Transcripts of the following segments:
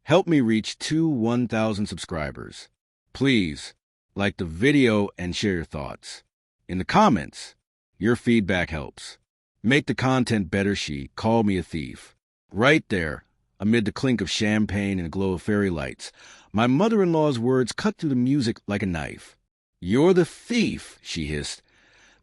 Help me reach 1,000 subscribers. Please, like the video and share your thoughts. In the comments, your feedback helps. Make the content better, she called me a thief. Right there, amid the clink of champagne and the glow of fairy lights, my mother-in-law's words cut through the music like a knife. You're the thief, she hissed,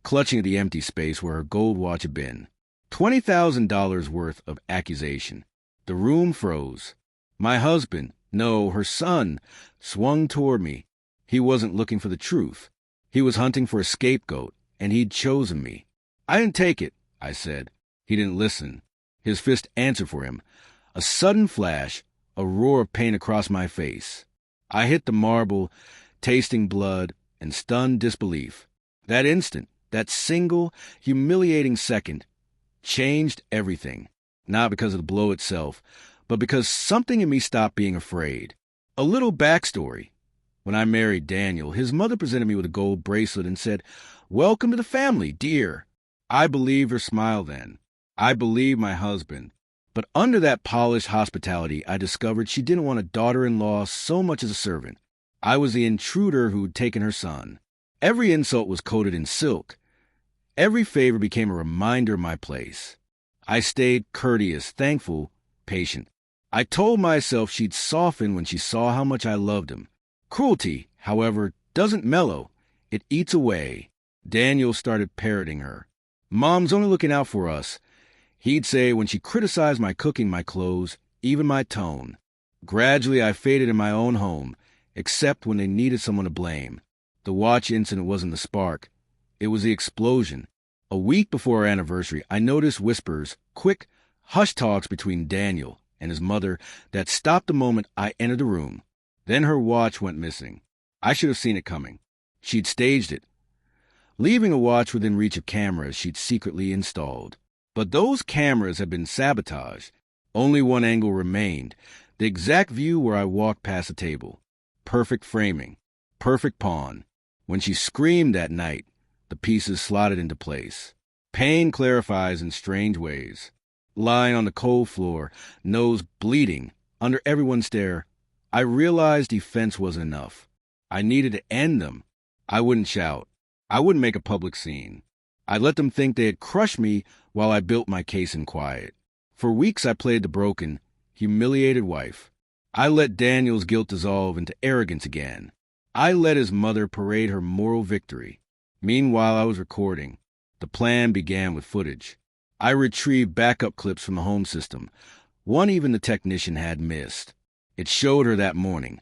clutching at the empty space where her gold watch had been. $20,000 worth of accusation. The room froze. My husband, no, her son, swung toward me. He wasn't looking for the truth. He was hunting for a scapegoat, and he'd chosen me. I didn't take it, I said. He didn't listen. His fist answered for him. A sudden flash, a roar of pain across my face. I hit the marble, tasting blood and stunned disbelief. That instant, that single, humiliating second, changed everything. Not because of the blow itself, but because something in me stopped being afraid. A little backstory. When I married Daniel, his mother presented me with a gold bracelet and said, "Welcome to the family, dear." I believed her smile then. I believed my husband. But under that polished hospitality, I discovered she didn't want a daughter-in-law so much as a servant. I was the intruder who'd taken her son. Every insult was coated in silk. Every favor became a reminder of my place. I stayed courteous, thankful, patient. I told myself she'd soften when she saw how much I loved him. Cruelty, however, doesn't mellow. It eats away. Daniel started parroting her. "Mom's only looking out for us," he'd say when she criticized my cooking, my clothes, even my tone. Gradually, I faded in my own home, except when they needed someone to blame. The watch incident wasn't the spark. It was the explosion. A week before our anniversary, I noticed whispers, quick, hush talks between Daniel and his mother that stopped the moment I entered the room. Then her watch went missing. I should have seen it coming. She'd staged it, leaving a watch within reach of cameras she'd secretly installed. But those cameras had been sabotaged. Only one angle remained, the exact view where I walked past the table. Perfect framing, perfect pawn. When she screamed that night, the pieces slotted into place. Pain clarifies in strange ways. Lying on the cold floor, nose bleeding, under everyone's stare, I realized defense wasn't enough. I needed to end them. I wouldn't shout. I wouldn't make a public scene. I let them think they had crushed me while I built my case in quiet. For weeks I played the broken, humiliated wife. I let Daniel's guilt dissolve into arrogance again. I let his mother parade her moral victory. Meanwhile, I was recording. The plan began with footage. I retrieved backup clips from the home system, one even the technician had missed. It showed her that morning,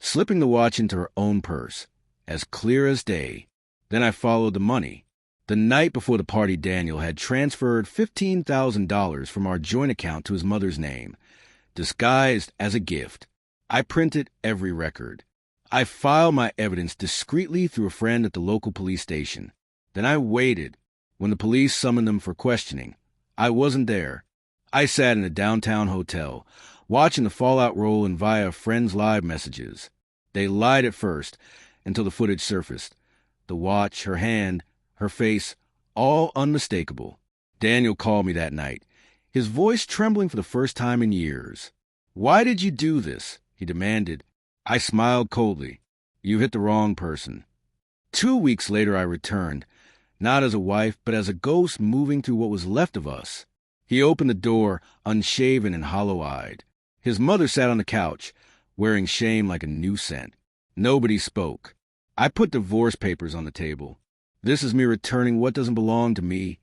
slipping the watch into her own purse, as clear as day. Then I followed the money. The night before the party, Daniel had transferred $15,000 from our joint account to his mother's name, disguised as a gift. I printed every record. I filed my evidence discreetly through a friend at the local police station. Then I waited. When the police summoned them for questioning, I wasn't there. I sat in a downtown hotel, watching the fallout roll in via friends' live messages. They lied at first, until the footage surfaced. The watch, her hand, her face, all unmistakable. Daniel called me that night, his voice trembling for the first time in years. "Why did you do this?" he demanded. I smiled coldly. "You hit the wrong person." 2 weeks later I returned, not as a wife, but as a ghost moving through what was left of us. He opened the door, unshaven and hollow-eyed. His mother sat on the couch, wearing shame like a new scent. Nobody spoke. I put divorce papers on the table. "This is me returning what doesn't belong to me,"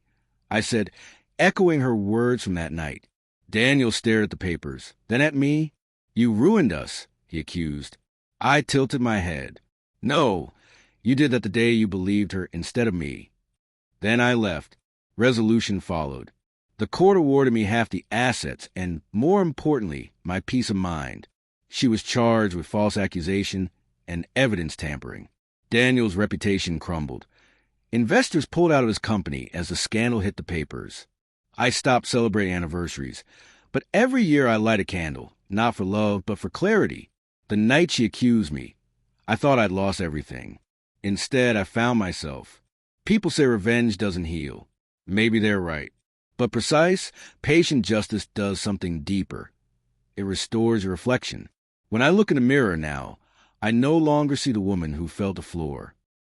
I said, echoing her words from that night. Daniel stared at the papers, then at me. "You ruined us," he accused. I tilted my head. "No, you did that the day you believed her instead of me." Then I left. Resolution followed. The court awarded me half the assets and, more importantly, my peace of mind. She was charged with false accusation and evidence tampering. Daniel's reputation crumbled. Investors pulled out of his company as the scandal hit the papers. I stopped celebrating anniversaries, but every year I light a candle, not for love, but for clarity. The night she accused me, I thought I'd lost everything. Instead, I found myself. People say revenge doesn't heal. Maybe they're right. But precise, patient justice does something deeper. it restores your reflection. When I look in the mirror now, I no longer see the woman who fell to the floor.